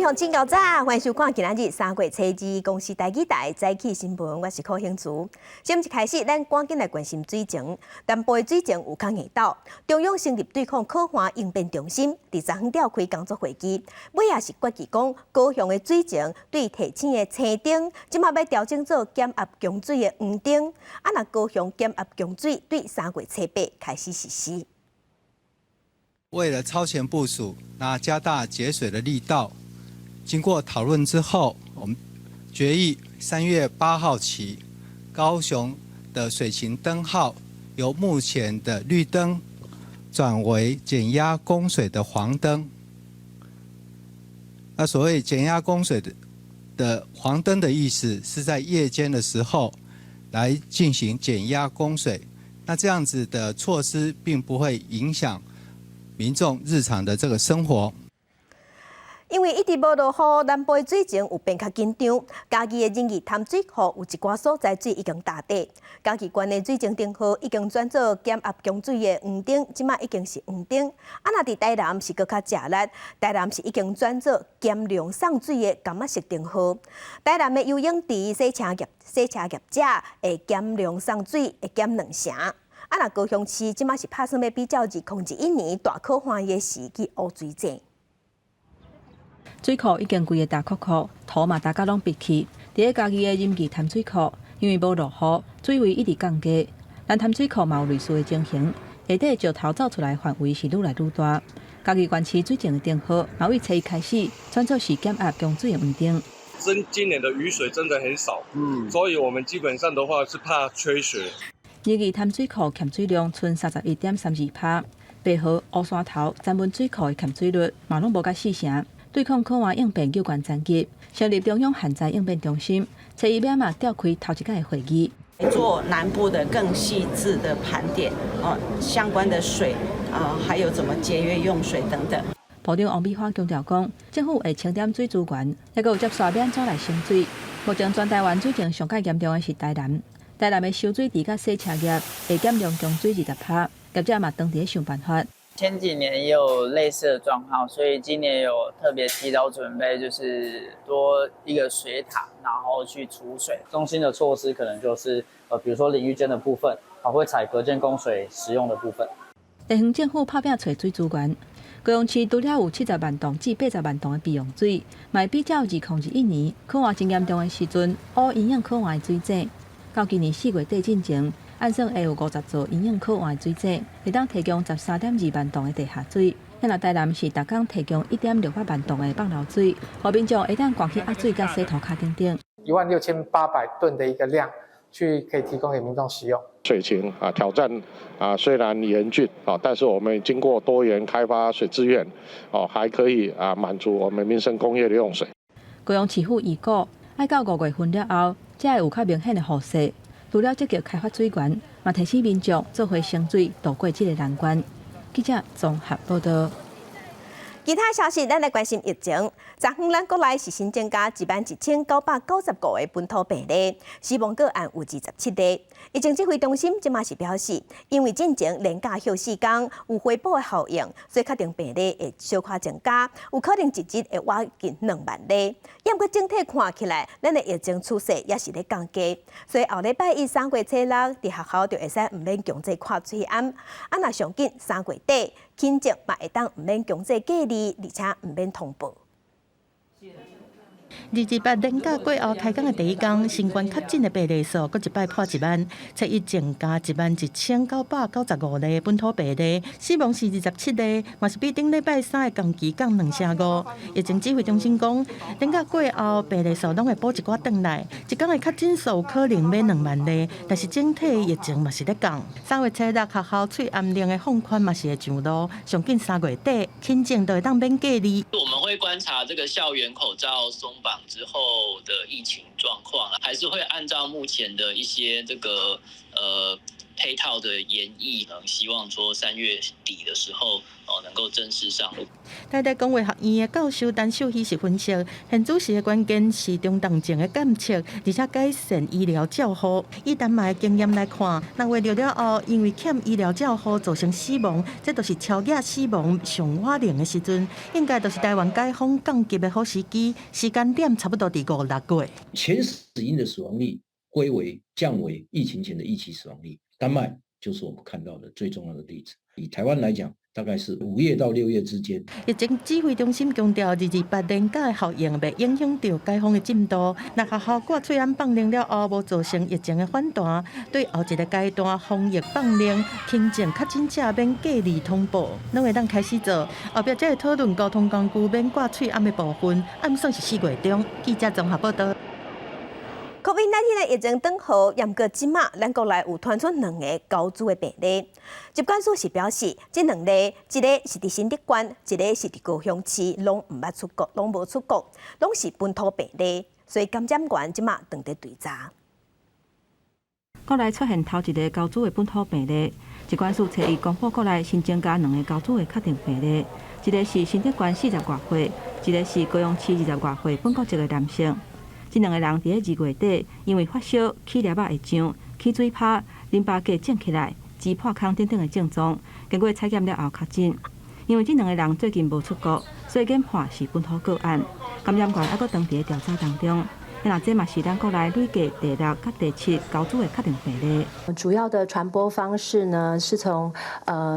向请教早，欢迎收看今仔日3月初2公司台语台早起新闻，我是柯兴珠。先一开始，咱赶紧来关心水情。南部的水情有空硬岛，中央成立对抗可汗应变中心，伫昨昏召开工作会议，尾也是决议讲，高雄的水情对提醒的青丁，即马要调整做减压供水的黄丁。若高雄减压供水对3月初8开始实施。为了超前部署，加大节水的力道。经过讨论之后，我们决议3月8号起，高雄的水情灯号由目前的绿灯转为减压供水的黄灯。那所谓减压供水的黄灯的意思，是在夜间的时候来进行减压供水。那这样子的措施并不会影响民众日常的这个生活。因为一直无落雨，南部的水情有变较紧张。嘉义的仁义潭水库有一寡所在水已经大底。嘉义县的水情灯号已经转做减压供水的黄灯，即马已经是黄灯。若伫台南是搁较食力，台南是已经转做减量送水的柑仔色灯号。台南的游泳池洗车业者会减量送水，会减2成。若高雄市即马是打算要比照2021年大可汗的时去乌水井。水库已经规个大窟窟，土嘛大家拢闭起。伫个家己的仁义潭水库，因为无落雨，水位一直降低。咱潭水库嘛有类似的情形，下底石头走出来范围是愈来愈大。嘉义县市水情的灯号，嘛为初一开始转做是减压供水的黄灯。今年的雨水真的很少，所以我们基本上的话是怕缺水。仁义潭水库欠水量剩31.32%，白河、乌山头、詹文水库的欠水率嘛拢无甲4成。对抗可汗应变有关层级，成立中央旱灾应变中心，初一嘛召开头一届的会议，做南部的更细致的盘点，相关的水，还有怎么节约用水等等。部长王美花强调讲，政府会清点水资源，也有接刷免怎来省水。目前全台湾水情上较严重的是台南，台南的收水池甲洗车业会减量供水20%，业者嘛当地想办法。前几年也有类似的状况，所以今年有特别提早准备，就是多一个水塔，然后去储水。中心的措施可能就是比如说淋浴间的部分，会采隔间供水使用的部分。地方政府拍拼找水资源，高雄市除了有70万吨至80万吨的备用水，嘛比较2021年可汗真严重的时阵，乌营养可汗的水井，到今年4月底进前。按算会有50座营养可汗的水井，会当提供13.2万吨的地下水。咱台南是逐工提供1.68万吨的放流水，互民众会当赶去压水甲洗头壳等等。16800吨的一个量，可以提供给民众使用。水情挑战虽然严峻但是我们经过多元开发水资源还可以满足我们民生工业的用水。高雄市府预估，要到5月份了后，才会有较明显的雨势。除了积极开发水源，嘛提醒民众做回省水，渡过这个难关。记者综合报道。其他消息，咱来关心疫情。昨昏咱国内是新增加11995个本土病例，死亡个案有27例。疫情指挥中心即马是表示，因为进前连假休4天，有回补的效应，所以确定病例会小可增加，有可能一日会挖近2万例。不过整体看起来，咱的疫情趋势也是咧降低，所以后礼拜一3月初6，伫学校就会使唔免强制看水暗。若上紧3月底，轻症嘛会当唔免强制隔离，而且唔免通报。28连假过后开工的第一天，新冠确诊的病例数搁一摆破1万，初一增加11995例本土病例，死亡是27例，嘛是比顶礼拜3的同期降2成5。疫情指挥中心讲，连假过后病例数拢会补一寡转来，一天的确诊数有可能要2万例，但是整体疫情嘛是咧降。3月初6学校喙暗令的放宽嘛是会上路，上紧3月底轻症都会当免隔离。我们会观察这个校园口罩松绑之后的疫情状况，还是会按照目前的一些这个配套的研议，希望说3月底的时候能够正式上路。台大公卫学院的教授陈秀熙是分析，现主时的关键是中重症的监测，而且改善医疗照护。以丹麦的经验来看，6月6了后，因为欠医疗照护造成死亡，这就是超额死亡上晚龄的时阵，应该就是台湾解封降级的好时机，时间点差不多伫5、6月。前死因的死亡率降为疫情前的预期死亡率，丹麦就是我们看到的最重要的例子。以台湾来讲，大概是5月到6月之间。疫情指挥中心强调，228连假的效应袂影响到解封的进度。若学校挂喙安放令了后，无造成疫情的反弹，对后一个阶段防疫放令，轻症确诊者免隔离通报，拢会当开始做。后壁才会讨论交通工具免挂喙安的部分，按算是4月中。记者综合报道。COVID-19 的疫情转好，也毋过即马咱国内有传出2个高株的病例。疾管署是表示，这2例，一个是伫新竹县，一个是伫高雄市，拢无出国，拢是本土病例，所以监检员即马当在追查。国内出现头一个高株的本土病例，疾管署初一公布国内新增加2个高株的确定病例，一个是新竹县40多岁，一个是高雄市20多岁本国籍的男性。这2个人伫2月底因为发烧、起粒仔会胀、起水泡、淋巴结肿起来、支破空等等的症状，经过采检了后确诊。因为这2个人最近无出国，所以研判是本土个案。监检员还佫当伫调查当中。那这嘛是咱国内累计第6甲第7高株的确定病例。主要的传播方式呢，是从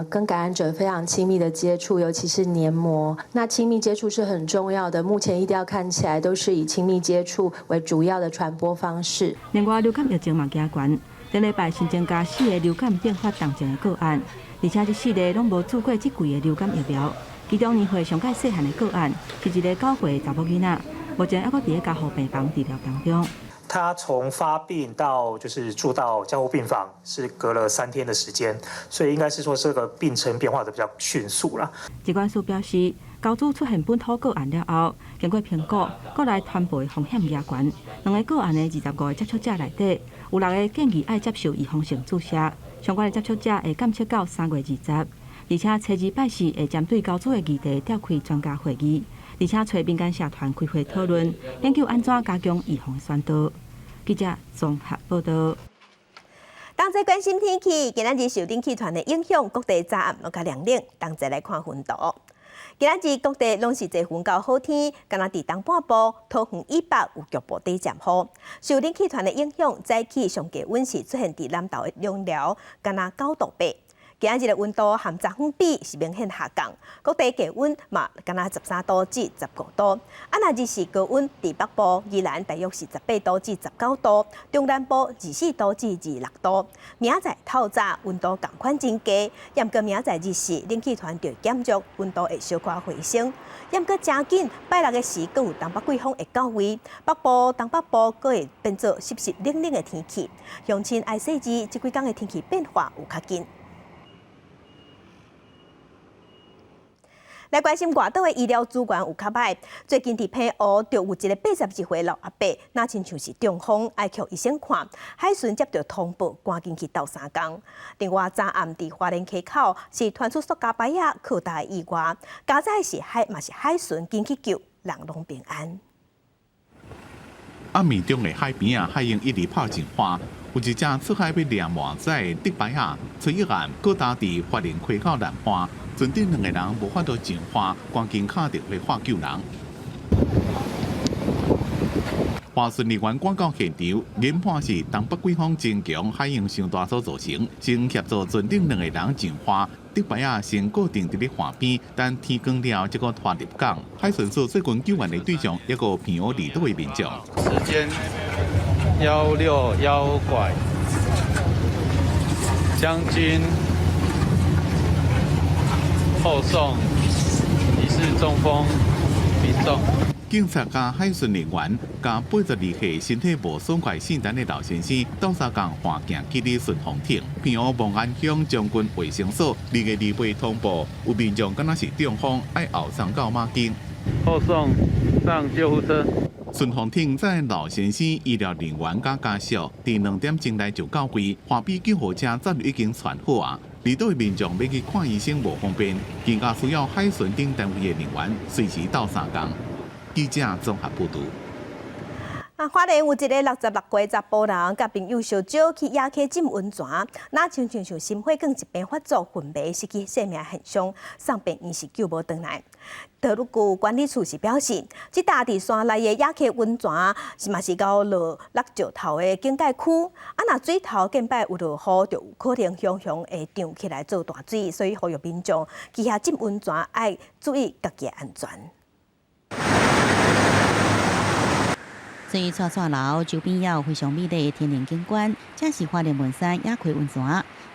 跟感染者非常亲密的接触，尤其是黏膜。那亲密接触是很重要的，目前疫调看起来都是以亲密接触为主要的传播方式。另外，流感疫情嘛加悬，这礼拜新增加4个流感并发重症的个案，而且这4个拢无注过这贵的流感疫苗。其中年岁上介细汉的个案是一个9岁查某囡仔。目前还佫伫加护病房治疗当中。他从发病到就是住到加护病房是隔了3天的时间，所以应该是说这个病程变化的比较迅速啦。疾管署表示，高株出现本土个案了后，经过评估，国内传播的风险加悬。2个个案的25个接触者内底，有6个建议爱接受预防性注射，相关的接触者会监测到3月20，而且初2拜4会针对高株的议题召开专家会议。而且找民间社团开会讨论，研究安怎加强预防宣导。记者综合报道。同齐关心天气，今仔日受冷气团的影响，各地早暗拢较凉冷。同齐来看温度。今仔日各地拢是多云到好天，敢若伫东半部、桃园以北有局部地渐雨。受冷气团的影响，早起上低温是出现伫南投的龙寮，敢若9度8。今仔日的温度和昨昏比是明显下降，各地低温嘛，敢若13度至15度。啊，若日是高温，伫北部、宜兰大约是18度至19度，中南部24度至26度。明仔透早温度同款增加，也毋过明仔日是冷气团就减弱，温度会小可回升。也毋过真紧，拜6的时佫有东北季风会到位，北部、东北部佫会变做湿湿冷冷的天气。乡亲爱细致，这几天的天气变化有较紧。来关心外岛的医疗资源有较歹，最近伫澎湖就有一个82岁老阿伯，那亲像是中风，爱去医生看，海巡接到通报，赶紧去斗3工。另外，昨暗伫花莲溪口是传出塑胶牌仔扩大意外，加在是海巡紧去救，人拢平安。暗暝中的海边海鹰一直拍情花，有一只出海要掠满载的白鸭，随一案搁打伫花莲溪口南岸。船顶2个人无法度上花，赶紧敲电话喊救人。华巡人员赶到现场，研判是东北季风增强，海洋上大所造成，正协助船顶2个人上花。竹牌仔先固定伫咧岸边，等天光了，再搁拖入港。海巡署最近救援的对象，一个澎湖离岛的民众。时间16拐，将军。后送疑似中风民众。警察甲海巡人员甲82岁身体无损坏姓陈的老先生斗3工换行去理顺风艇。澎湖望安乡将军卫生所2月2日通报，有民众敢若是中风，爱后送到马町。后送上救护车。顺风艇在老先生医疗人员甲家属，伫2点钟内就到位，花比救护车早就已经传好啊。离岛的民众要去看医生无方便，更加需要海巡等单位的人员随时到3工。记者综合报道。花莲有一个66岁查甫人，甲朋友小酒去野溪浸温泉，那像心血管疾病发作昏迷失去生命现象，送病院是救无回来。道路局管理处是表示，即搭伫山内的野溪温泉嘛是到落落石头的境界区，若水头近摆有落雨，就有可能熊会涨起来做大水，所以呼吁民众去遐浸温泉要注意家己的安全。在串串楼周边也有非常美丽的天然景观，这是花莲文山野溪温泉。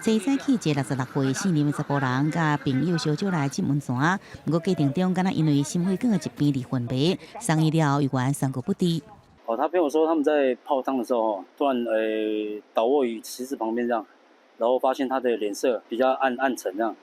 早早起一个66岁4年的查甫人，甲朋友烧酒来浸温泉，不过过程中敢若因为心血管的疾病而昏迷，送医了，医院伤过不治。他朋友说他们在泡汤的时候，突然倒卧于池子旁边这样，然后发现他的脸色比较暗沉这样，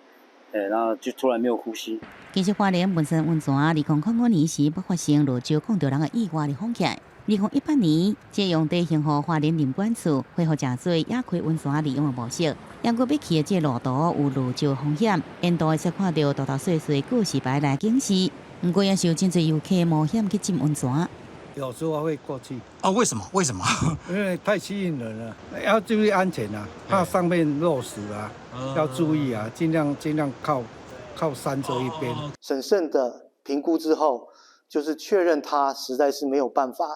然后就突然没有呼吸。其实花莲文山温泉2005年时不发生落石控着人的意外的风险。2018年，借用地幸福花莲林管处恢复正做野溪温泉利用的模式，不过要去的这路途有落石风险，沿途会使看到大大小小告示牌来警示。不过也是有真侪游客冒险去浸温泉。有时候会过去。哦，为什么？为什么？因为太吸引人了，要注意安全啊，怕上面落石啊，要注意啊，尽量靠山这一边。审慎的评估之后，就是确认它实在是没有办法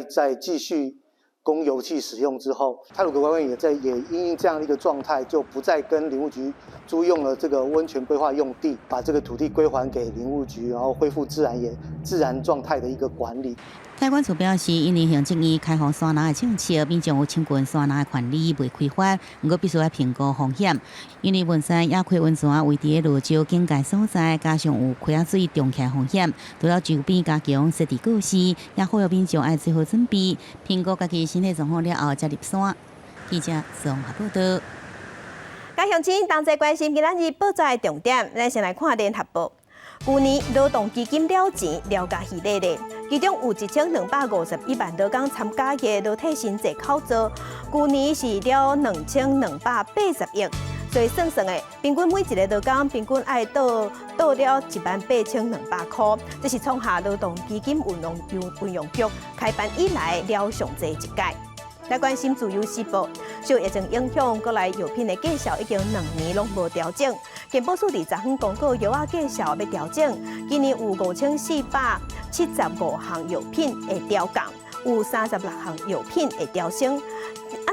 再继续供油气使用之后，太鲁阁官员也因应这样的一个状态，就不再跟林务局租用了这个温泉规划用地，把这个土地归还给林务局，然后恢复自然状态的一个管理。海关处表示，因为行政院开放山林的政策，民众有侵权山林的权利未开发，不过必须要评估风险。因为文山野溪温泉位伫落石警戒所在，加上有溪仔水涨起风险，都要周边加强设置告示，也呼吁民众要做好准备，评估家己身体状况了后才入山。记者综合报道。家乡亲，同齐关心今仔日报纸的重点，咱先来看联合报。去年劳动基金了钱了加喜咧咧，其中有1251万劳工参加的劳体薪资考核，去年是了2280亿，所以算的，平均每一个劳工平均爱到了18200块，这是创下劳动基金运用局开办以来了上济一届。来关心自由时报，受疫情影响，国内药品的价销已经2年拢无调整。健保署20分公告药价价销要调整，今年有5475项药品会调降，有36项药品会调升。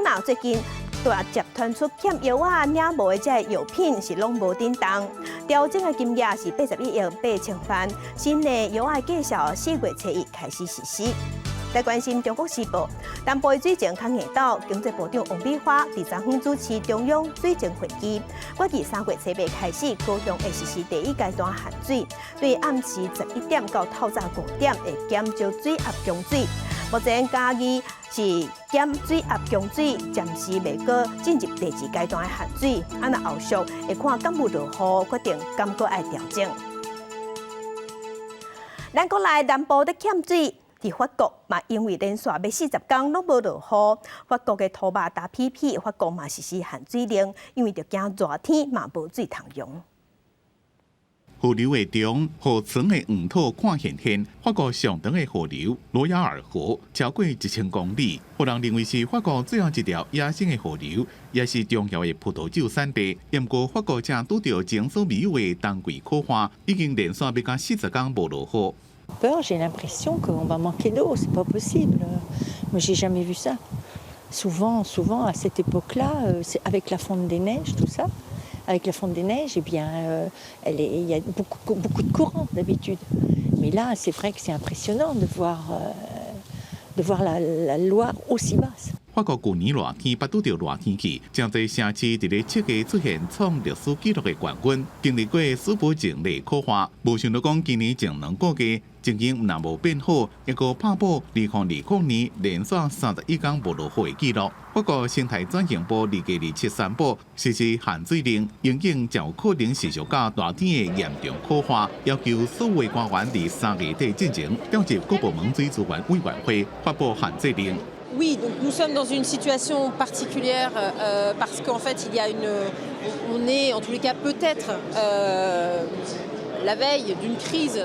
那最近大集团出欠药领无的这药品是拢无叮当，调整的金额是81亿8千万。新的药价销4月初1开始实施。来关心中国时报，南部水情较硬岛，经济部长王美花13分主持中央水情会议，预计3月初8开始，高雄会实施第1阶段限水，对暗时11点到透早5点会减少水压供水。目前嘉义是减水压供水，暂时未过进入第2阶段的限水，那后续会看敢有落雨，决定敢搁爱调整。咱国内南部在欠水。伫法国嘛，因为连续要40天拢无落雨，法国的土马达 PP， 法国嘛实施限水令，因为着惊热天嘛无水通用。河流的中，河床的黄土看现现，法国上长的河流罗亚尔河超过1000公里，有人认为是法国最后一条野生的河流，也是重要的葡萄酒产地。不过法国正拄到前所未有的冬季酷旱，已经连续要到40天无落雨。Peur, j'ai l'impression qu'on va manquer d'eau, c'est pas possible. Moi, j'ai jamais vu ça. Souvent, à cette époque-là, c'est avec la fonte des neiges, tout ça. Avec la fonte des neiges, eh bien, il y a beaucoup de courants d'habitude. Mais là, c'est vrai que c'est impressionnant de voir la Loire aussi basse. 法国去年热天捌拄到热天气，真侪城市伫咧七月出现创历史纪录的冠军，经历过史无前例考验。无想到讲今年前2个月情形若无变好，一个拍破2020年连续31天无落雨的纪录。法国生态转型部二月27宣布实施限水令，因应较有可能持续到热天的严重考验，要求所有官员伫3月底进行调集各部门水资源委员会发布限制令。Oui, donc nous sommes dans une situation particulière parce qu'en fait il y a on est en tous les cas peut-être la veille d'une crise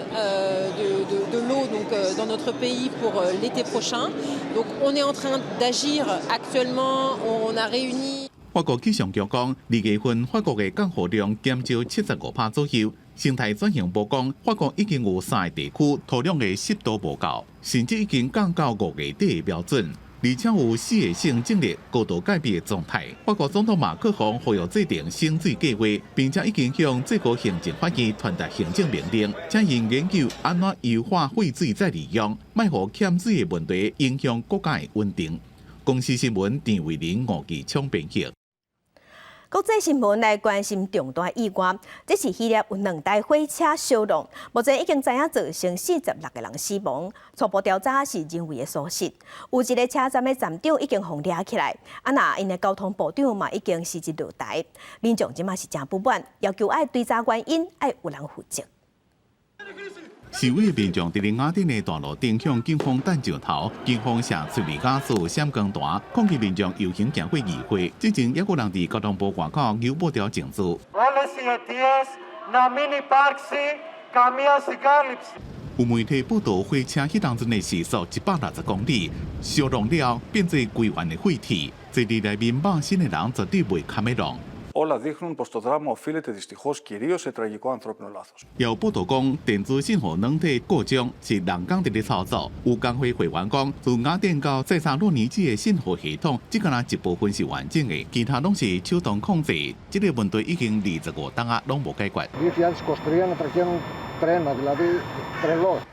de l'eau donc dans notre pays pour l'été prochain. Donc on est en train d'agir actuellement. On a réuni. 法国气象局讲，2月份法国的降雨量减少75%左右。生态转型部讲，法国已经有3个地区土壤的湿度无够，甚至已经降到5月底的标准。而且有4个省正历高度改变的状态。法国总统马克龙呼吁制定省水计划，并且已经向最高行政法院传达行政命令，请因研究安怎优化废水再利用，卖互欠水的问题影响国家的稳定。公司新闻郑伟林、吴继昌编辑。国际新闻来关心重大意外，这是希腊有2台火车烧动，目前已经知影造成46个人死亡，初步调查是人为的疏失。有一个车站的站长已经被抓起来，因的交通部长嘛已经辞职落台。民众即马是真不满，要求爱追查原因，爱有人负责。示威民众伫咧雅典的大路顶向警方弹石头，警方射催泪瓦斯、闪光弹，抗议民众游行行过议会。之前也有人伫交通部外口邮报条证词。有媒体报道，火车迄当阵的时速160公里，烧弄了变做规原的废铁，坐伫内面百姓的人绝对袂堪的弄。Όλα δείχνουν πως το δράμα οφείλεται δυστυχώς κυρίως σε τραγικό ανθρώπινο λάθος. 有报道讲，电子信号软体故障是人工伫咧操作。有工会会员讲，从雅典到塞萨洛尼基的信号系统，只敢一部分是完整的，其他拢是手动控制。这个问题已经25天啊，拢无解决。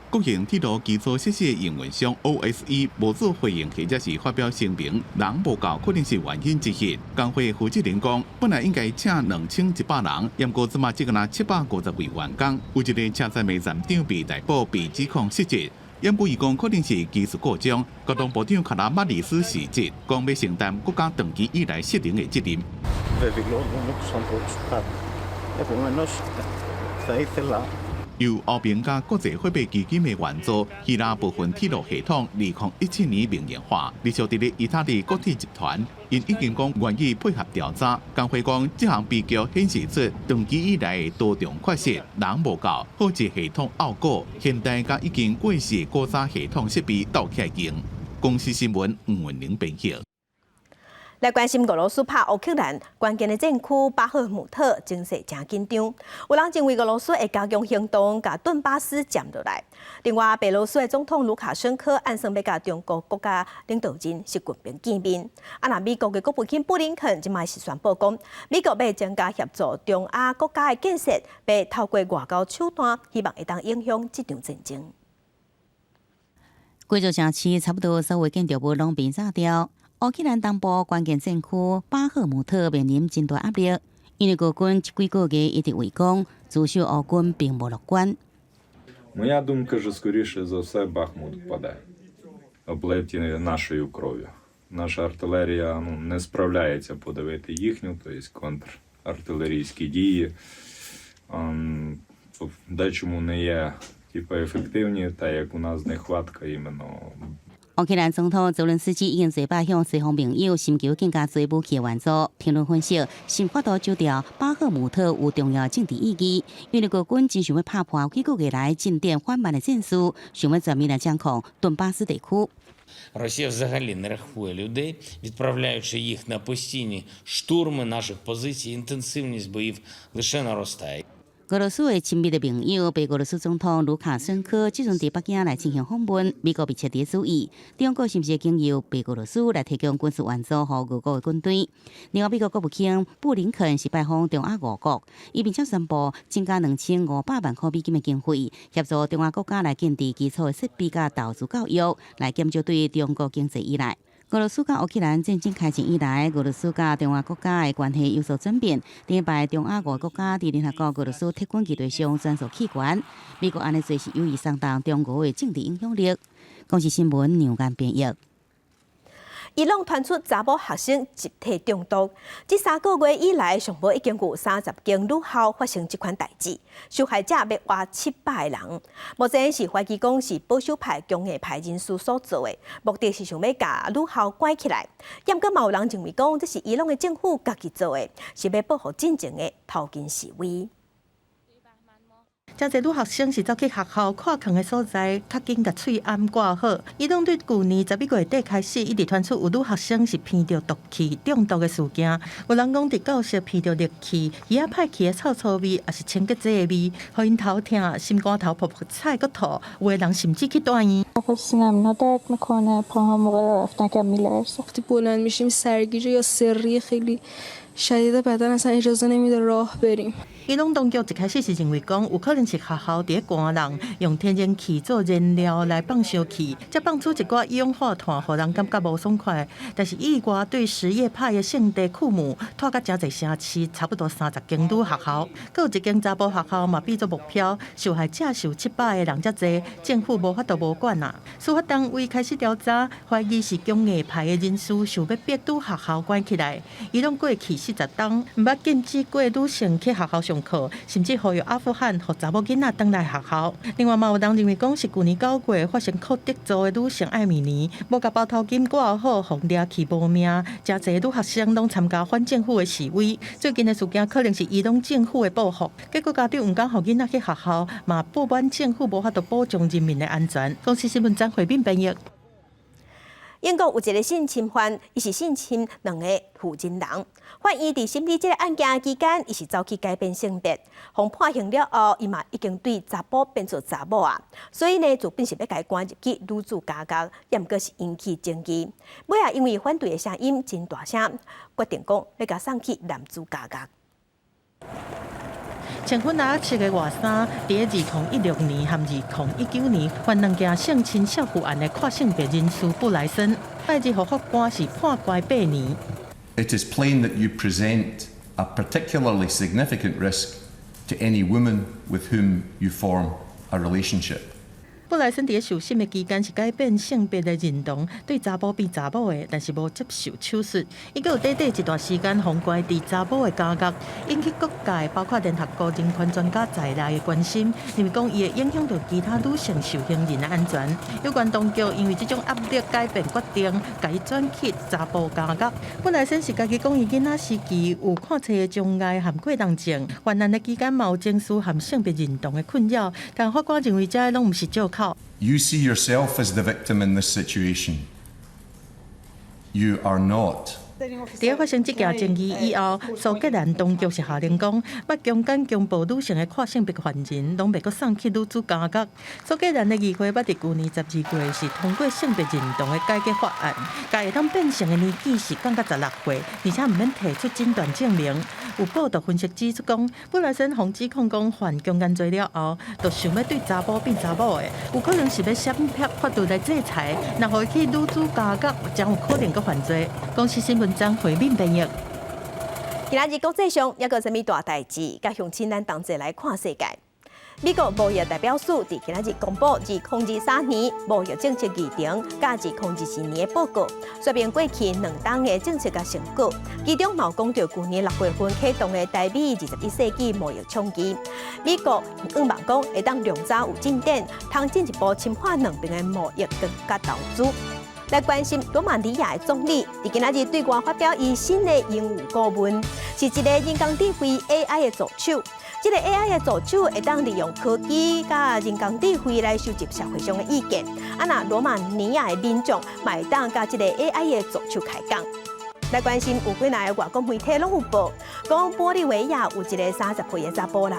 国营铁路基础设施的营运商 OSE 无做回应，或者是发表声明，人无够可能是原因之一。工会负责人讲，本来应该请2100人，不过即马只敢750位员工。有一个车站的站长被逮捕，被指控失职。因不伊讲可能是技术故障，交通部长卡拉马里斯辞职，讲要承担国家长期以来失灵的责任。由欧盟加国际货币基金的援助，希腊部分铁路系统2017年民营化。隶属伫咧意大利国铁集团，因已经讲愿意配合调查。工会讲，这项比较显示出长期以来的多重缺失，人无够，好一系统拗过，现代甲已经过时的古早系统设备斗起来用。公司新闻吴文玲编辑。来关心俄罗斯拍乌克兰关键的战区巴赫姆特，情势真紧张。有人认为俄罗斯会加强行动，把顿巴斯占落来。另外，白俄罗斯的总统卢卡申科暗算要甲中国国家领导人习近平见面。那美国的国务卿布林肯今麦是宣布讲，美国要增加协助中亚国家的建设，要透过外交手段，希望会当影响这场战争。贵州城市差不多所有建筑物拢被炸掉。乌克兰东部关键战区巴赫姆特面临真大压力，因为俄军这几个月一直围攻，至少俄军并无乐观。Моя думка, що скоріше за все Бахмут впаде, облиті нашою кров'ю. Наша артилерія не справляється подавити їхню, тобто контрартилерійські дії. В дечому не є ефективні, та як у нас нехватка іменно. 乌克兰总统泽伦斯基已经嘴巴向西方盟友寻求更加多武器援助。评论分析，新法度强调巴赫姆特有重要政治意义，因为俄军真想要拍破几个月来进展缓慢的战事，想要全面来掌控顿巴斯地区。Росія взагалі не рахує людей, відправляючи їх на постійні штурми наших позицій. Інтенсивність боїв лише наростає. 俄罗斯的亲密的朋友，白俄罗斯总统卢卡申科即阵伫北京来进行访问，美国被彻底注意，中国是不是经由白俄罗斯来提供军事援助予俄国的军队？另外，美国国务卿布林肯是拜访中亚5国，伊并且宣布增加2500万块美金的经费，协助中亚国家来建立基础的设备甲投资教育，来减少对中国经济依赖。俄罗斯甲乌克兰战争开战以来，俄罗斯甲中亚国家的关系有所转变。顶一摆，中亚5个国家伫联合国俄罗斯特管机队上专属器官。美国安尼做是有意上当中国的政治影响力。公司新闻杨间编译。伊朗传出查某学生集体中毒，这3个月以来，上无已经有30间女校发生这款代志，受害者要活700个人。目前是怀疑讲是保守派、强硬派人士所做的，目的是想要把女校关起来。也毋过，嘛有人认为讲这是伊朗的政府家己做的，是要保护真正的头巾示威。真侪女学生是走去学校看坑的所在，较紧甲喙暗挂好。伊拢对去年11月底开始，一直传出有女学生是闻到毒气中毒的事件。有人讲伫教室闻到热气、鱼仔歹去的臭臭味，也是清洁剂的味，互因头痛、心肝头噗噗菜个吐。有的人甚至去大医院。شدیده بدن اصلا اجازه نمیده راه بریم. 伊朗当局一开始是认为讲，有可能是学校伫寒人用天然气做燃料来放烧气，再放出一寡一氧化碳，互人感觉无爽快。但是意外对什叶派的圣地库姆拖到真侪城市，差不多30间女学校，佮有一间查甫学校嘛变做目标，受害者是有700个人遮侪，政府无法度无管啊。司法单位开始调查，怀疑是强硬派的人士想要逼女学校关起来。伊朗过去40天，毋捌禁止过女性去学校上课，甚至呼吁阿富汗互查某囡仔返来学校。另外嘛，有人认为讲是去年9月发生科德族的女性艾米尼，无甲包头巾挂好，互掠去无命。真侪女学生拢参加反政府的示威。最近的事件可能是伊朗政府的报复。结果家长毋敢互囡仔去学校，嘛不满政府无法度保障人民的安全。公司新闻张慧敏编译。英国有一个性侵犯，伊是性侵2个负责人。犯伊伫审理这个案件期间，伊是走去改变性别，互判刑了后，伊嘛已经对查甫变做查某啊。所以呢，就本是要甲伊关入去女子家监，也毋过是引起争议。尾啊，因为反对的声音真大声，决定讲要甲送去男子家监。穿粉蓝色的外衫，伫2016年和2019年犯2件性侵少妇案的跨性别人士布莱森，拜日互法官是判关8年。It is plain that you present a particularly significant risk to any woman with whom you form a relationship. 布莱森伫受审的期间是改变性别的认同，对查甫变查某的，但是无接受手术。伊阁有短短一段时间封关伫查甫的家监，引起各界包括联合国人权专家在内的关心，认为讲伊会影响到其他女性受刑人的安全。有关当局因为这种压力改变决定，甲伊转去查甫家监。布莱森是家己讲伊囡仔时期有看册的障碍和过动症，患难的期间嘛有情绪和性别认同的困扰，但法官认为这拢毋是借口。You see yourself as the victim in this situation. You are not. 伫发生这件争议以后，苏格兰当局是下令讲，捌强奸强暴女性的跨性别犯人，拢袂阁送去女子家监。苏格兰的议会捌伫去年12月是通过性别认同的改革法案，甲会当变性的年纪是降到16岁，而且毋免提出诊断证明。有报道分析指出讲，布莱森被指控讲犯强奸罪了后，就想要对查甫变查某的，有可能是要闪避法律来制裁，若互伊去女子家监，将有可能阁犯罪。公司新闻张慧敏编译。今仔日国际上也有啥物大代志，甲乡亲咱同齐来看世界。美国贸易代表处伫今仔日公布2023年贸易政策议程甲2024年的报告，说明过去2档的政策甲成果。其中嘛有讲到去年6月份启动的台美21世纪贸易倡议，美国希望讲会当量早有进展，通进一步深化两边的贸易甲投资。来关心罗马尼亚的总理，伫今仔日对外发表伊新的英语顾问，是一个人工智慧 AI 的助手。这个 AI 的助手会当利用科技甲人工智慧来收集社会上的意见。那罗马尼亚的民众嘛会当甲这个 AI 的助手开讲。来关心有几内外国媒体拢有报，讲玻利维亚有一个30岁的查甫人，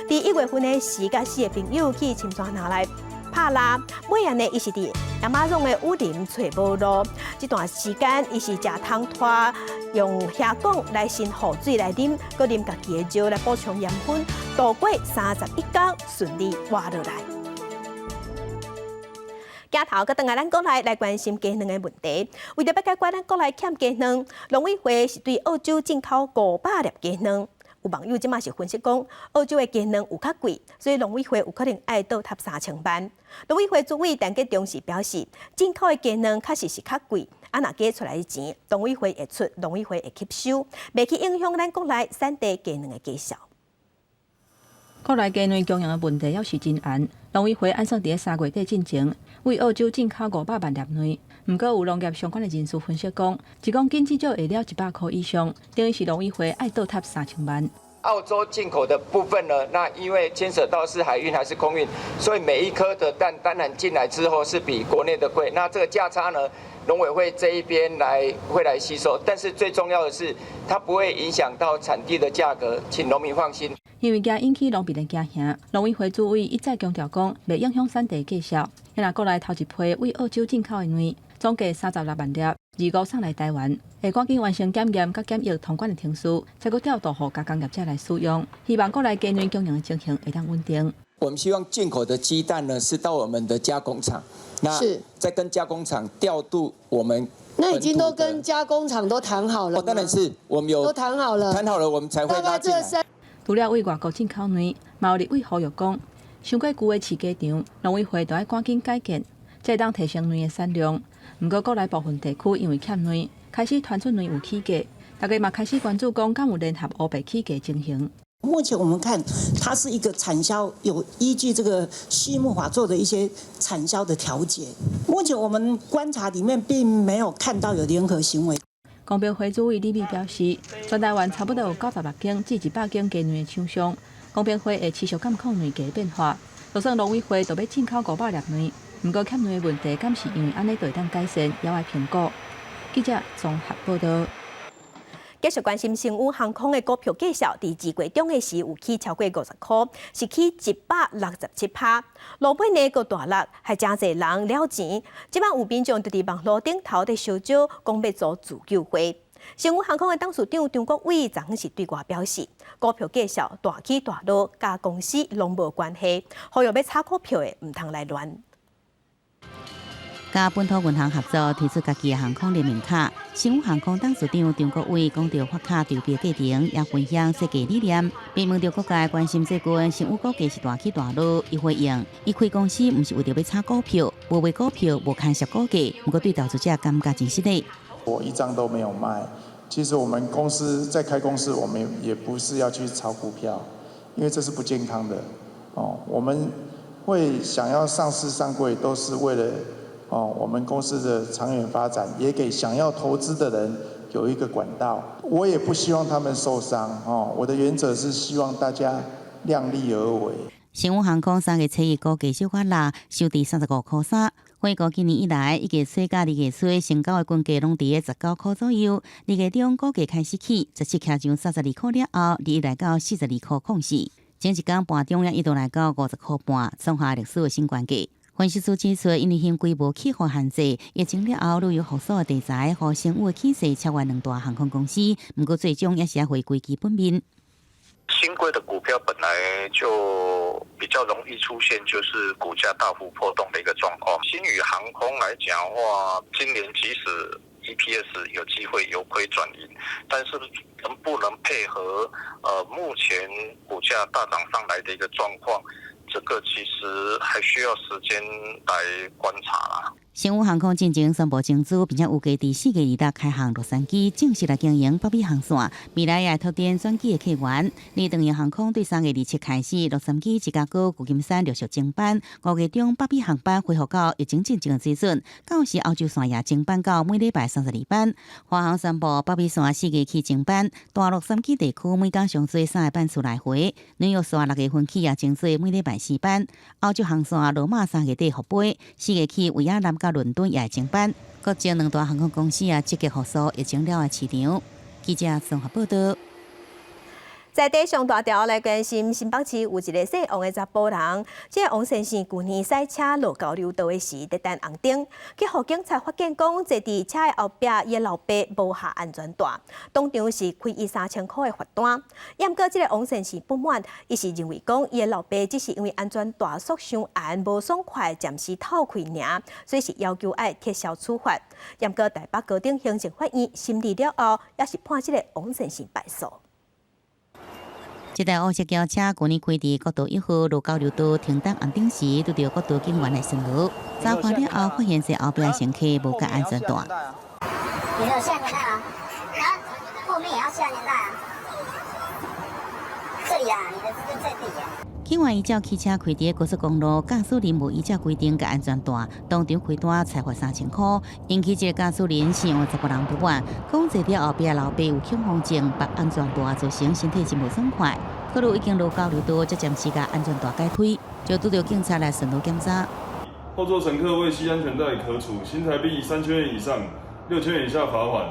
伫1月份的时，甲4个朋友去深山拿来拍拉，尾啊呢，伊是伫亚马逊的雨林找无路。这段时间，伊是食汤拖，用虾讲来浸雨水来啉，佮啉家己的酒来补充盐分，度过31天，顺利活落来。镜头搁等下咱国内来关心鸡卵的问题。为着要解决咱国内欠鸡卵，农委会是对澳洲进口500粒鸡卵。有网友即马是分析讲，澳洲的鸡卵有较贵，所以农委会有可能爱倒贴3000万。农委会主委陈吉中是表示，进口的鸡卵确实是较贵，若加出来的钱，农委会会出，农委会会吸收，袂去影响咱国内产地鸡卵的绩效。国内鸡卵供应的问题要是真严，农委会按算伫3月底进前，为澳洲进口500万粒卵。毋过有农业相关的人士分析讲，一公斤至少会了100块以上，等于是农委会爱倒贴3000万。澳洲进口的部分呢，那因为牵涉到是海运还是空运，所以每一颗的蛋当然进来之后是比国内的贵。那这个价差呢，农委会这一边会来吸收，但是最重要的是，它不会影响到产地的价格，请农民放心。因为惊引起农民的惊吓，农委会主委一再强调讲，袂影响产地绩效。因若国内头一批为澳洲进口的卵，总计36万粒，25送来台湾，会赶紧完成检验甲检疫通关的程序，才搁调度互加工业者来使用。希望国内鸡卵供应的情形会当稳定。我们希望进口的鸡蛋呢，是到我们的加工厂，那再跟加工厂调度我们。那已经都跟加工厂都谈好了。当然是我们有都谈好了，我们才会拉进来。除了为外国进口卵，嘛有立委呼吁讲，伤过旧的饲鸡场，农委会就要赶紧改建，才当提升卵的产量。不过国内部分地区因为欠卵，开始传出卵有起价，大家嘛开始关注讲，敢有联合乌白起价情形。目前我们看，它是一个产销有依据这个畜牧法做的一些产销的调节。目前我们观察里面并没有看到有联合行为。公标会主委李密表示，全台湾差不多有96间至100间鸡卵的厂商，公标会会持续监控卵价变化。就算农委会就要进口500粒卵，不过欠卵的问题，敢是因为安尼就会当改善，也要评估。记者综合报道。继续关心星宇航空的股票绩效，伫2月中的时有起超过50块，是起167%。老板呢个大落，还真侪人了钱。即摆有民众就伫网络顶头伫烧酒，讲要做自救会。星宇航空的董事长张国伟昨昏是对外表示，股票绩效大起大落，甲公司拢无关系，呼吁要炒股票的毋通来乱。甲本土银行合作推出家己的航空联名卡，星宇航空董事长张国伟讲到发卡投标过程，也分享设计理念，并问到各界关心最近星宇股价是大起大落，伊回应：伊开公司毋是为着要炒股票，无卖股票，无看涉股价，不过对投资者感觉真实的。我一张都没有卖。其实我们公司在开公司，我们也不是要去炒股票，因为这是不健康的。我们会想要上市上柜，都是为了。我们公司的长远发展，也给想要投资的人有一个管道。我也不希望他们受伤。我的原则是希望大家量力而为。星宇航空3月7日股价小可落，收伫35块3。回顾今年以来，1月初甲2月初成交的均价拢伫19块左右。2月中股价开始起，17徛上32块了后，日来到42块04。前一天盘中也一度来到50块半，创下历史的新高价。分析师指出，因为现规模起货限制，疫情了后旅游复苏的题材，和星宇的气势超越2大航空公司，不过最终也是要回归基本面。新贵的股票本来就比较容易出现就是股价大幅波动的一个状况。星宇航空来讲的话，今年即使 EPS 有机会由亏转盈，但是能不能配合目前股价大涨上来的一个状况？这个其实还需要时间来观察啦。星宇航空进前宣布增资，并且预计伫4月2日开航13机，正式来经营北美航线。未来也会拓展转机的客源。李长荣航空对3月27开始13机芝加哥、旧金山陆续增班，5月中北美航班恢复到疫情之前的水准。到时澳洲线也增班到每礼拜32班。华航宣布北美线4月起增班，大陆3机地区每天上最3个班次来回。纽约线6月份起也增最每礼拜4班。澳洲航线罗马3月底复飞，4月起维也纳甲伦敦也会增班。国际2大航空公司也积极复苏疫情了的市场。记者综合报道。在地上大条来关心，新北市有一个姓王的查甫人，这个王先生去年赛车落交流道的时，在等红灯，去互警察发现讲，坐伫车的后壁，伊老爸无下安全带，当场是开伊3000块的罚单。不过，这个王先生不满，伊是认为讲，伊的老爸只是因为安全带束伤严，无爽快，暂时透开尔，所以是要求要撤销处罚。不过，台北高等行政法院审理了后，也是判这个王先生败诉。这台黑色轿车去年开伫国道1号路交流道停等红灯时，拄到国道警员来巡逻，查看了后发现是后壁乘客无系安全带。你有下年代吗？后面也要下年代啊。这里啊，你的这在这里啊。警员依照汽车开伫高速公路，驾驶人无依照规定系安全带，当场开单才罚3000块，引起这个驾驶人姓王10个人不满，讲坐伫后壁老爸有恐慌症，绑安全带造成身体真无爽快。考虑已经落交流道，才暂时将安全带解开，就拄到警察来巡逻检查。后座乘客未系安全带可处新台币3000元以上6000元以下罚款。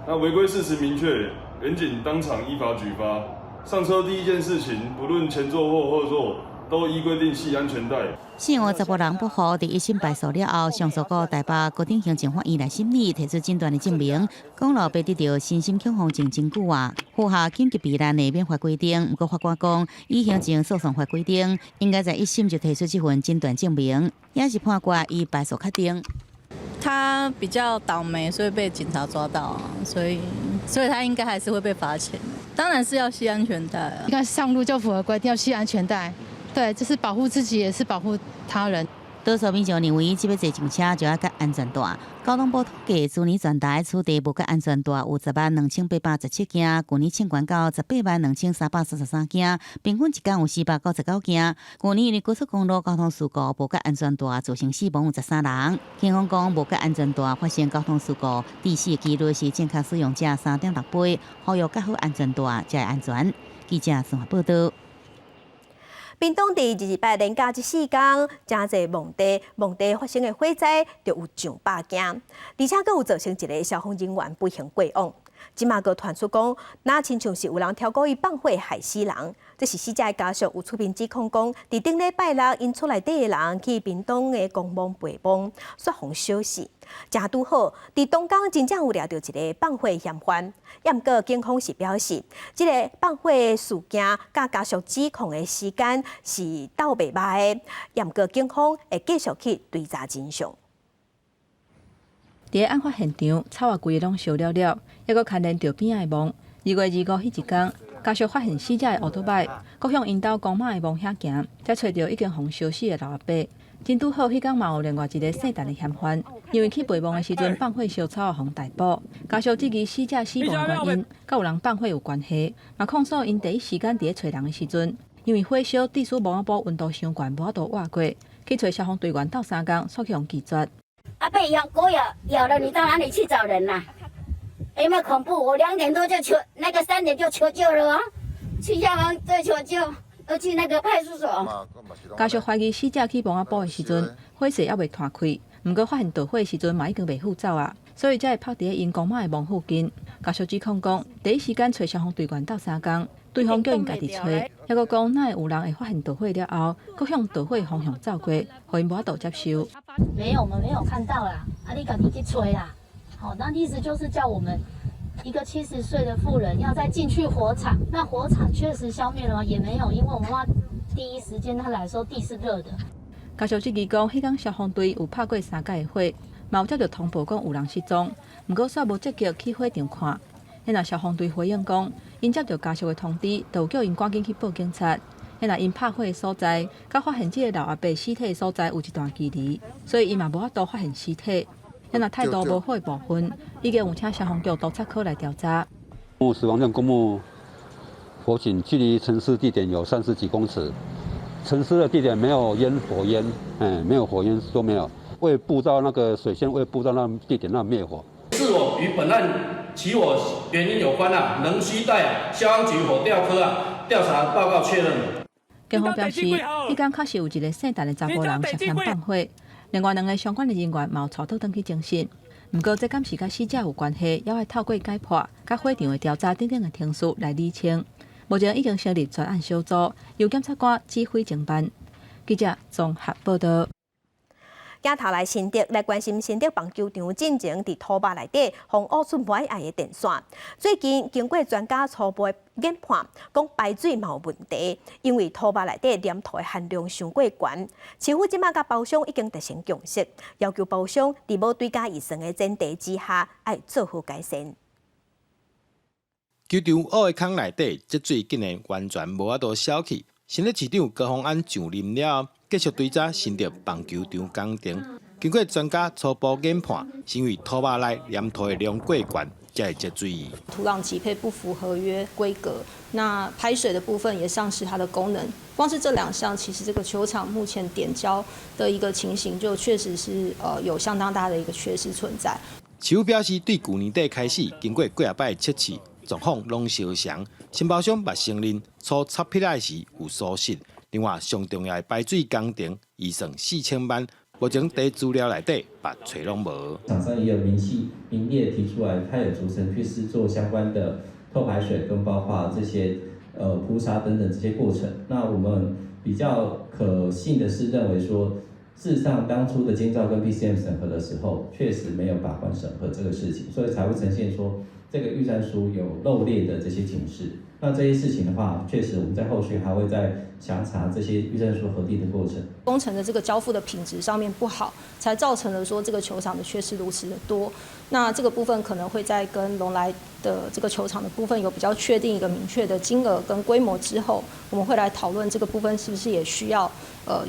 那违规事实明确，员警当场依法举发。上车第一件事情，不论前座或后座，都依规定系安全带。姓王10个人不服，伫一审败诉了后，上诉到台北高等行政法院来审理，提出诊断的证明，讲老爸得到身心恐慌症真久啊，符合紧急避难的免罚规定。不过法官讲，以行政诉讼法规定，应该在一审就提出这份诊断证明，也是判决以败诉确定。他比较倒霉，所以被警察抓到啊，所以他应该还是会被罚钱。当然是要系安全带啊，应该上路就符合规定要系安全带。对，这是保护自己，也是保护他人。多数民众认为，只要坐上车就要系安全带。交通部统计，去年全台此地无系安全带有102817件，去年清悬到182333件，平均一天有499件。去年因为高速公路交通事故无系安全带造成死亡有13人。警方讲，无系安全带发生交通事故，致死的几率是正确使用者3.6倍，呼吁系好安全带才会安全。记者综合报道。屏东第24摆连假14天，真侪墓地发生的火灾就有上百件，而且阁有造成一个消防人员不幸过往。即马阁传出讲，那亲像是有人超故意放火害死人。这是死者的家属有出面指控讲，伫顶礼拜六因厝内底的人去屏东的公墓陪墓，说风小事。正拄好，伫东港真正有抓到一个放火嫌犯。不过警方是表示，这个放火事件甲家属指控的时间是斗袂歹的。不过警方会继续去追查真相。伫案发现场，草啊规拢烧了了，还阁牵连着边仔的墓。2月25迄一天，家属发现死者的乌托摆，阁向因兜公妈的墓遐行，才找到已经红烧死的老阿伯。真拄好，迄天嘛有另外一个姓陈的嫌犯，因为去陪墓的时阵放火烧草，互逮捕。家属质疑死者死亡原因，甲有人放火有关系，嘛控诉因第一时间伫咧找人的时阵，因为火烧地势墓仔埔温度伤悬，无法度活过，去找消防队员斗3工，煞去用拒绝。被狗咬了，你到哪里去找人呐？有没有恐怖？我2点多就3点就求救了哦，去消防队求救，又去那个派出所。家属怀疑死者去墓仔埔的时阵，火势还未断开，不过发现导火的时阵嘛已经袂赴走啊，所以才会拍伫因公妈的墓附近。家属指控讲，第一时间找消防队员斗3工，对方叫因家己找，还佫讲哪会有人会发现导火了后，佫向导火方向走过，互因无法度接受。没有，我们没有看到啦，你家己去吹啦。好，那意思就是叫我们一个70岁的妇人要再进去火场，那火场确实消灭了吗？也没有，因为我们妈第一时间他来说地是热的。家属质疑讲，迄天消防队有拍过3届的火，嘛有接到通报讲有人失踪，不过煞无积极去火场看。那消防队回应讲，因接到家属的通知，就有叫因赶紧去报警察。那因拍火的所在，甲发现这个老阿伯尸体的所在有一段距离，所以因嘛无法度发现尸体。那态度无好的部分，已经有请消防局督察科来调查。死亡公墓火警距离沉尸地点有30几公尺，沉尸的地点没有火焰，没有火焰都没有。为布照那个水线，为布照那地点那灭火。是否与本案起火原因有关仍需待消防局火调科调查报告确认。警方表示，迄天确实有一个姓陈的查甫人涉嫌放火，另外2个相关的人员嘛有带倒转去侦讯。不过，这敢是甲死者有关系，也要透过解剖、甲火场的调查等等的程序来厘清。目前已经成立专案小组，由检察官指挥侦办。记者综合报道。镜头来新竹来关心新竹棒球场进前伫土坝内底放污出不爱的电线。最近经过专家初步研判，讲排水嘛有问题，因为土坝内底黏土的含量上过悬。市府即马甲包商已经达成共识，要求包商伫无对价预算的前提之下，要做好改善。球场污的坑内底积水竟然完全无法度消去。新竹市长高虹安上任了后，继续追查新竹棒球场工程。经过专家初步研判，是因为土坝内黏土的量过悬，才会积水。土壤级配不符合约规格，那排水的部分也丧失它的功能。光是这2项，其实这个球场目前点胶的一个情形，就确实是有相当大的一个缺失存在。市府表示，对去年底开始，经过几啊摆测试，状况拢相像。承包商也承认初插皮仔时有疏失。另外，上重要的排水工程预算4000万，目前在资料内底把找拢无。厂商也有明列提出来，他有逐层去试做相关的透排水跟包括这些铺沙等等这些过程。那我们比较可信的是认为说，事实上当初的监造跟 PCM 审核的时候，确实没有把关审核这个事情，所以才会呈现说这个预算书有漏列的这些警示。那这些事情的话，确实我们在后续还会再详查这些预算书核定的过程。工程的这个交付的品质上面不好，才造成了说这个球场的缺失如此的多。那这个部分可能会在跟龙来的这个球场的部分有比较确定一个明确的金额跟规模之后，我们会来讨论这个部分是不是也需要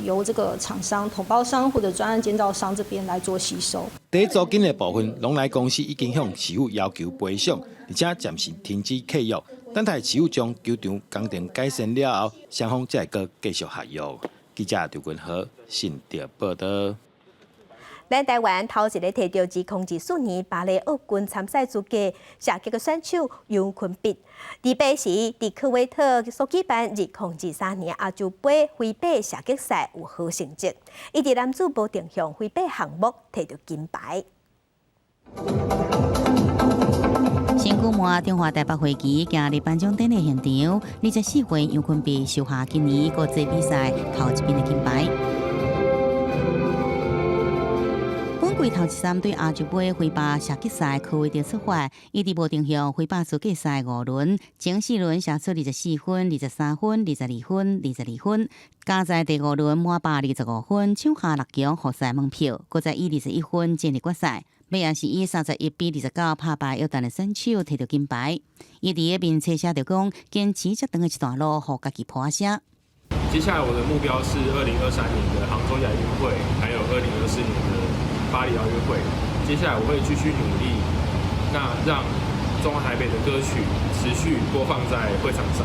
由这个厂商、统包商或者专案监造商这边来做吸收。第一租金的部分，龙来公司已经向市府要求赔偿，而且暂时停止契约。等待市府将球场工程改善了后，双方才会继续合约。记者刘君豪，新竹报道。咱台湾头一个摕到2024年芭蕾奥运参赛资格射击的选手杨坤碧，伫白时伫科威特所举办2023年亚洲杯飞靶射击赛有好成绩，伊伫男子保定向飞靶项目摕到金牌。新古末中华台北飞机今日颁奖典礼现场，24岁杨坤碧收下今年国际比赛头一面的金牌。本季头13对亚洲杯飞靶射击赛科威特出发，伊伫无定向飞靶资格赛5轮，前4轮射出24分、23分、22分、22分，加在第5轮满125分，抢下6强决赛门票，搁再以21分进入决赛。尾也是以31比29拍败约旦的选手，摕到金牌。伊伫个面册写着讲，坚持遮长的一段路，互家己破写。接下来我的目标是2023年的杭州亚运会，还有2024年的巴黎奥运会。接下来我会继续努力，那让中华台北的歌曲持续播放在会场上。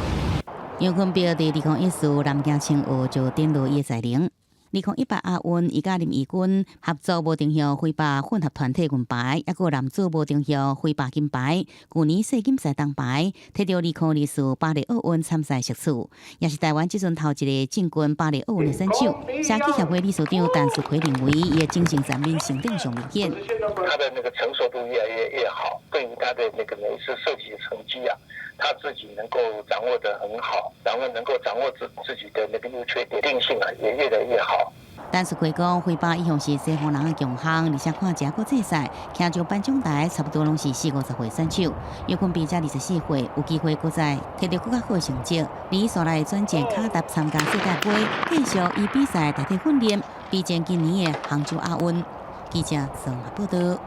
杨坤碧伫2014南京青奥就登陆伊赛龄。2018亚运，伊甲林义君合作无定向飞靶混合团体银牌，还有男子无定向飞靶金牌。去年世锦赛铜牌，摕到2024巴黎奥运参赛席次，也是台湾即阵头一个进军巴黎奥运的选手。射击协会理事长陈淑奎认为，伊的精神层面成长上明显。他的那个成熟度越来越好，对于他的那个每一次射击的成绩啊，他自己能够掌握得很好，然后能够掌握自己的那个优缺点定性啊，也越来越好。陈淑奎讲，飞靶一向是西方人的强项，而且看这国际赛，听上颁奖台差不多拢是40-50岁选手。杨坤碧才24岁，有机会搁再摕到更加好的成绩。离所来转战卡达参加世界杯，继续以比赛代替训练，备战今年的杭州亚运。记者综合报道。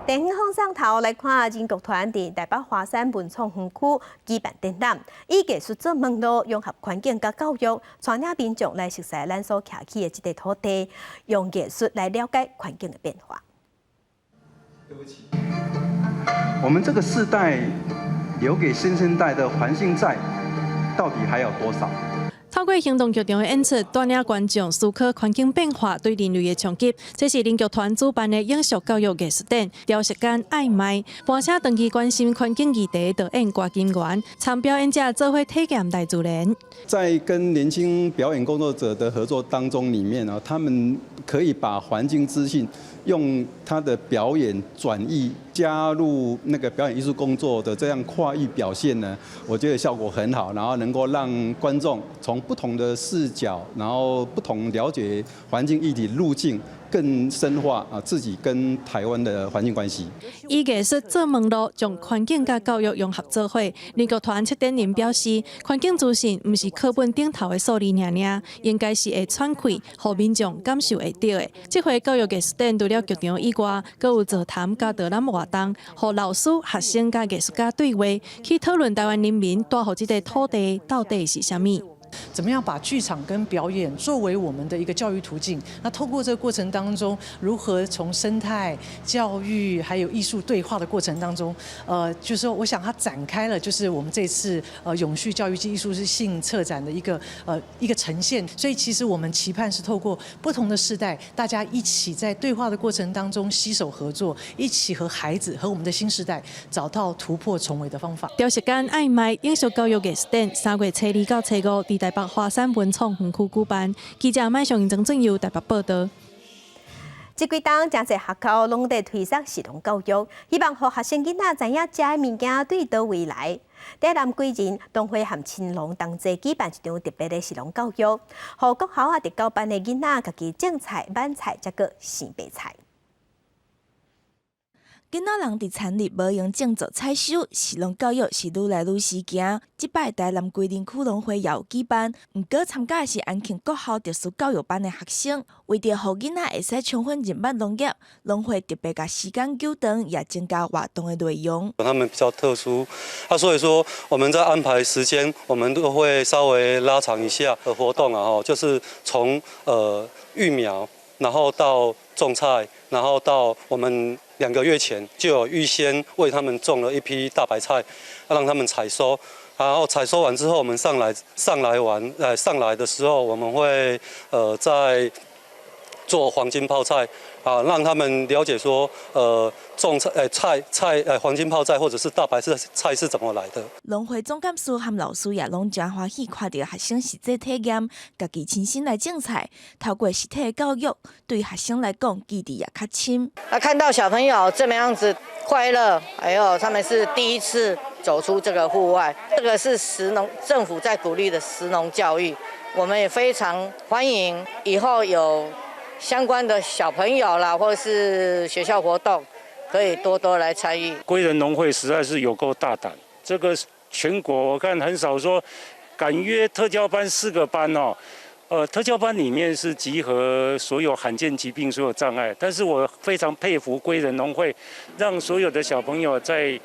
电影放上头来看，英国团伫台北华山文创园区举办展览，以艺术做门路，融合环境甲教育，带领民众来熟悉咱所徛起的这个土地，用艺术来了解环境的变化。对不起，我们这个世代留给新生代的环境债，到底还有多少？透过行动剧场的演出，带领观众思考环境变化对人类的冲击。这是林剧团主办的影视教育艺术展，调时间爱麦，并且长期关心环境议题导演郭金元，参表演者做伙体验大自然。在跟年轻表演工作者的合作当中，里面呢，他们可以把环境资讯用他的表演转译加入那个表演艺术工作的这样跨域表现呢，我觉得效果很好，然后能够让观众从不同的视角，然后不同了解环境议题路径，更深化自己跟台湾的环境关系。以艺术做网络，将环境甲教育融合做伙。联合团7点零表示，环境资讯毋是课本顶头的数字尔尔，应该是会传开，互民众感受会到的。这回教育艺术展除了剧场以外，阁有座谈甲导览活动，互老师、学生甲艺术家对话，去讨论台湾人民带予这个土地到底是啥物。怎么样把剧场跟表演作为我们的一个教育途径？那透过这个过程当中，如何从生态、教育还有艺术对话的过程当中，就是说我想它展开了，就是我们这次永续教育暨艺术性策展的一个呈现。所以其实我们期盼是透过不同的世代，大家一起在对话的过程当中携手合作，一起和孩子和我们的新时代找到突破重围的方法。调时间爱卖影视教育艺术展3月初2到初5。台北华山文创园区举办，记者麦上曾正由台北报道。这几档真侪学校拢在推广食农教育，希望让学生囡仔知影食的物件对倒位来。台南贵人东会和青龙同齐举办一场特别的食农教育，让国校特教班的囡仔家己种菜、买菜，再个生白菜。囡仔人伫田里无用种作采收，食农教育是愈来愈时行。即摆台南规林区农会也有举办，毋过参加的是安庆国校特殊教育班的学生。为着互囡仔会使充分认捌农业，农会特别甲时间久长，也增加活动的内容。他们比较特殊，所以说我们在安排时间，我们都会稍微拉长一下的活动就是从育苗，然后到种菜，然后到我们2个月前就有预先为他们种了一批大白菜，让他们采收。然后采收完之后，我们上来的时候，我们会在做黄金泡菜让他们了解说种黄金泡菜或者是大白菜是怎么来的。农会总干事和老师也拢真欢喜，看到学生实际体验，家己亲身来种菜，透过实体的教育，对学生来讲，记忆也较深。看到小朋友这么样子快乐，还有他们是第一次走出这个户外，这个是政府在鼓励的食农教育，我们也非常欢迎以后有相关的小朋友啦，或是学校活动，可以多多来参与。归仁农会实在是有够大胆，这个全国我看很少说敢约特教班4个班哦。特教班里面是集合所有罕见疾病、所有障碍，但是我非常佩服归仁农会，让所有的小朋友在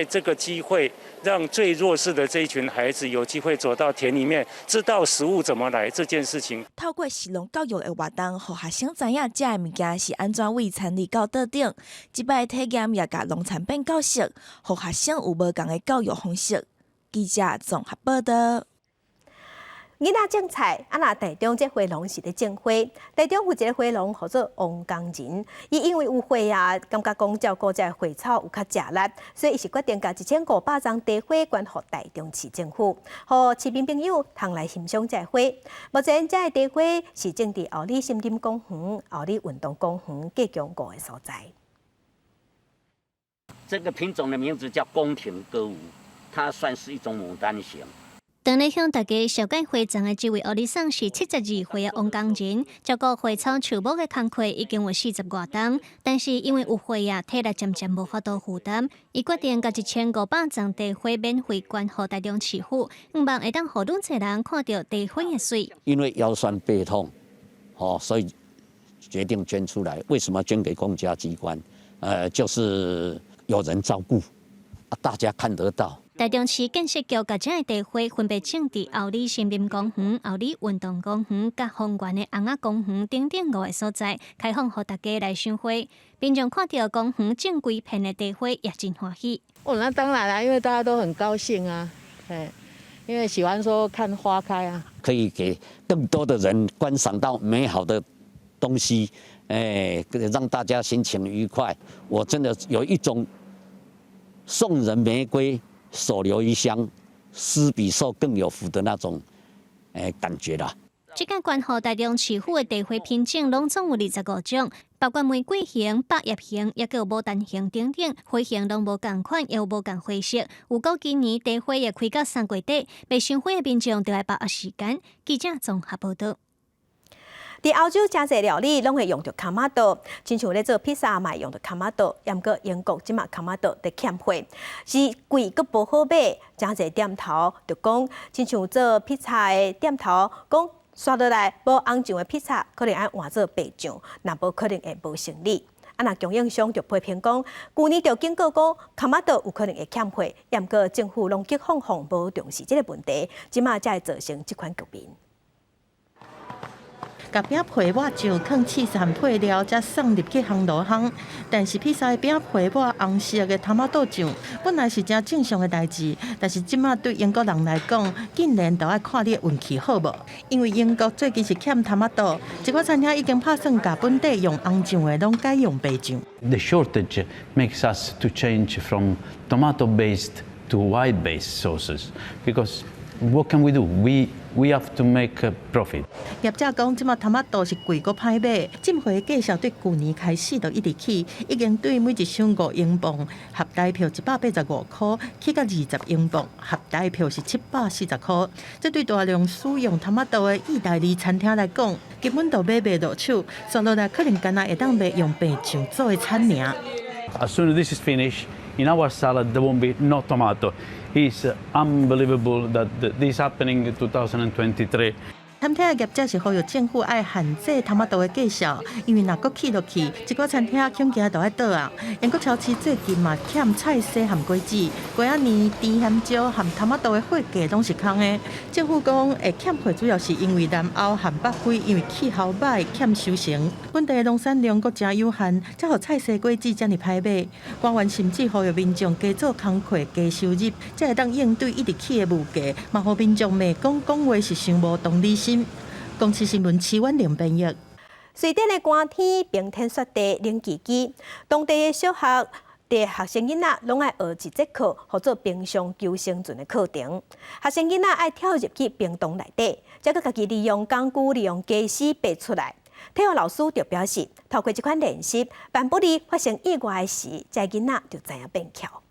这个机会，让最弱势的这一群孩子有机会走到田里面，知道食物怎么来这件事情。透过食农教育的活动，让学生知影食的物件是安怎为田里到倒顶。这摆体验也甲农产品教室，让学生有无同的教育方式。记者综合报道。囡仔种菜，若台中这花农是咧种花。台中有一个花农叫做王工仁，伊因为有花感觉讲照顾这花草有较食力，所以伊是决定甲1500丛地花捐予台中市政府，互市民朋友通来欣赏这花。目前这地花是种伫后里森林公园、后里运动公园各强5个所在。这个品种的名字叫宫廷歌舞，它算是一种牡丹型。当日向大家绍介花种的这位奥利桑是72岁的王工仁，照顾花草树木的工课已经有40多年，但是因为有花体力渐渐无法度负担，伊决定甲1500丛地花免费捐予台中市府，希望会当互愈侪人看到地花的水。因为腰酸背痛，所以决定捐出来。为什么捐给公家机关？就是有人照顾，大家看得到。台中市建设局甲这地花分别种伫后里森林公园、后里运动公园、甲丰原的红仔公园等5个所在，开放予大家来赏花。民众看到公园种规片的地花，也真欢喜。那当然啦，因为大家都很高兴啊，因为喜欢说看花开啊，可以给更多的人观赏到美好的东西，让大家心情愉快。我真的有一种送人玫瑰，手留余香，施比受更有福的那种感觉啦。这间关河台中市府的地花品种拢总有25种，包括玫瑰型、百叶型，也有牡丹型等等，花型拢无同款，也有无同花色。有估今年地花会开到3月底，未上花的民众就要把握时间。记者综合报道。伫欧洲真侪料理拢会用到卡玛豆，亲像咧做披萨嘛用到卡玛豆，也毋过英国即马卡玛豆伫欠货，是贵阁无好买。真侪店头就讲，亲像做披萨的店头讲，刷落来无红酱的披萨，可能爱换做白酱，若无可能会无成立。那供应商就批评讲，旧年就警告讲，卡玛豆有可能会欠货，也毋过政府拢急放放无重视即个问题，即马才会造成即款局面。甲饼皮抹酱放气散配料，才送入去烘炉烘。但是披萨的饼皮抹红色的토마토酱，本来是真正常的代志，但是即马对英国人来讲，竟然都要看你运气好无？因为英国最近是欠토마토，一寡餐厅已经打算甲本地用红酱的拢改用白酱。The shortage makes us to change from tomato-based to white-based sauces because what can we do? We have to make a profit. 业者讲，即马토마토是贵过歹买，进货的价格对去年开始就一直起，已经对每一箱5英镑，合台票185块，起到20英镑，合台票是740块。这对大量使用토마토的意大利餐厅来讲，根本就买袂落手，算落来可能干那会当卖用白酱做的餐尔。As soon as this is finished, in our salad there won't be no tomato. It's unbelievable that this is happening in 2023. 餐厅的业者是呼吁政府爱限制토마토的介绍，因为若搁起落去，一个餐厅恐惊就要倒啊。英国超市最近嘛欠菜丝含果子，过仔年甜咸椒含토마토的货价拢是空的。政府讲会欠货，主要是因为南欧含北非因为气候歹欠收成，本地的农产量阁真有限，才互菜丝果子遮尔歹买。官员甚至呼吁民众加做工课、加收入，才会当应对一直起的物价，嘛互民众骂讲话是伤无同理心。公视新闻市阮林编译。瑞典的寒天冰天雪地冷叽叽，当地的小学的学生囡仔拢爱学一节课，或做冰上求生存的课程。学生囡仔爱跳入去冰洞内底，再佮家己利用工具、利用家私爬出来。体育老师就表示，透过这款练习，万不利发生意外时，这囡仔就知影变巧。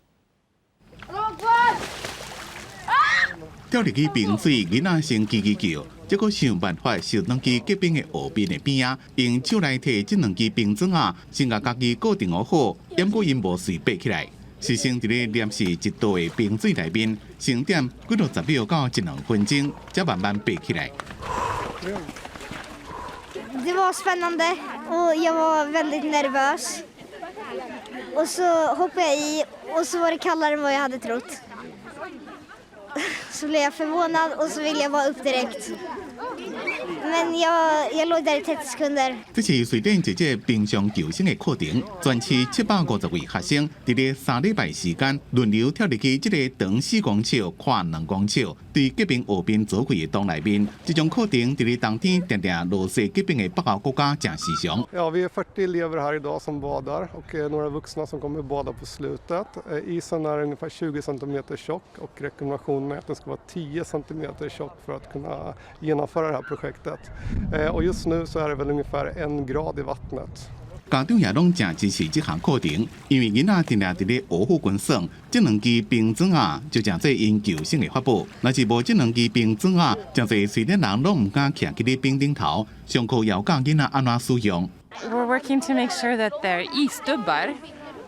跳入去冰水，囡仔先叽叽叫，结果想办法受两支结冰的河边的边啊，用手来摕这两支冰砖啊，先甲家己固定好，掩过因无随爬起来。师生伫咧练习一道的冰水内面，先点几60秒到1-2分钟，才慢慢爬起来。Det var spännande och jag var väldigt nervös. Och så hoppade jag i och så var det kallare än vad jag hade trott. Så blev jag förvånad och så ville jag vara upp direkt. Men jag låg där i 30 sekunder. 这是瑞典一节冰上求生的课程，全市750位学生伫咧3礼拜时间轮流跳入去这个长4公尺、宽2公尺、对结冰河边做开的洞内面。这种课程伫咧冬天常常落雪结冰的北欧国家正时常。Ja, vi är 40 elever här idag som badar och några vuxna som kommer bada på slutet. Isen är ungefär 20 cm tjock och rekommendationen är att den ska vara 10 cm tjock för att kunna genomföra det här projektet. Och just nu så är det väl ungefär 1 grad i vattnet. 家长也拢正支持这项课程，因为囡仔定定伫咧学好滚耍，这两支冰砖啊，就正做因求生的法宝。若是无这两支冰砖啊，真侪瑞典人拢唔敢徛去咧冰顶头，上课要教囡仔安怎使用。We're working to make sure that their isstubbar,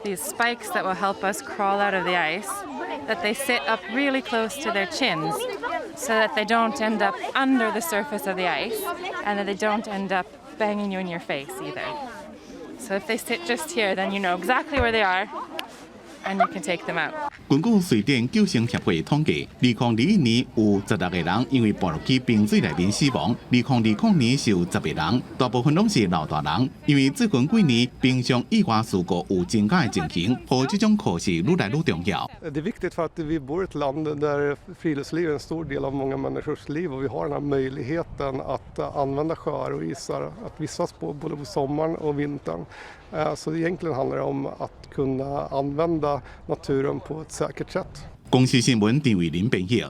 these spikes that will help us crawl out of the ice, that they sit up really close to their chins so that they don't end up under the surface of the ice and that they don't end up banging you in your face either. So if they sit just here, then you know exactly where they are and you can take them out. 根据瑞典救生协会统计，2021年有16个人因为跌落去冰水内面死亡，2020年是有10个人，大部分拢是老大人。因为最近几年冰上意外事故有增加的情形，和这种课是愈来愈重要。Det är viktigt för att vi bor i ett land där friluftsliv är en stor del av många människors liv och vi har den här möjligheten att använda sjöar och isar, att vistas på både på sommaren och vintern. Så egentligen handlar det om att kunna använda naturen på ett säkert sätt. 公视新闻张伟林编译。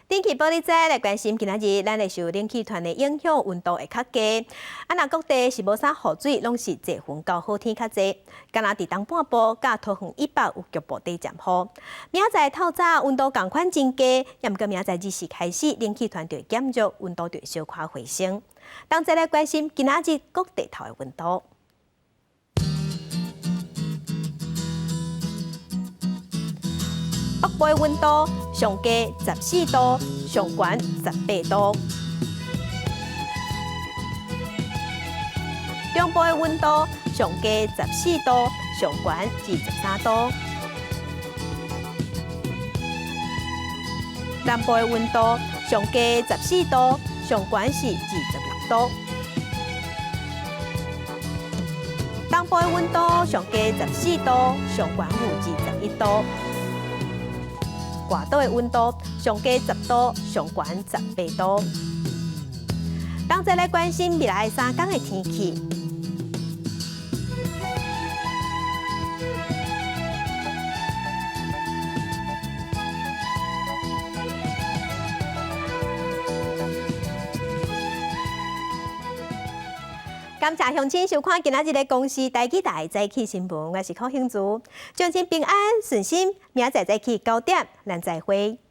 天气报你知，来关心今仔日咱会受冷气团的影响，温度会较低。若各地是无啥雨水，拢是侪云到好天较济。敢若伫东半部、甲桃园以北有局部地暂雨。明仔载透早温度共款增加，也毋过明仔载日时开始，冷气团就会减弱，温度就会小可回升。当再来关心今仔日各地头的温度。北部的温度上低14度，上悬18度；中部的温度上低14度，上悬23度；南部的温度上低14度，上悬是26度；东部的温度上低14度，上悬有21度。外岛的温度上低10度，上悬18度。当再来关心未来3天的天气。感谢乡亲收看今仔日的公视台记台早起新闻，我是邝兴竹，祝您平安顺心，明仔载早起9点，咱再会。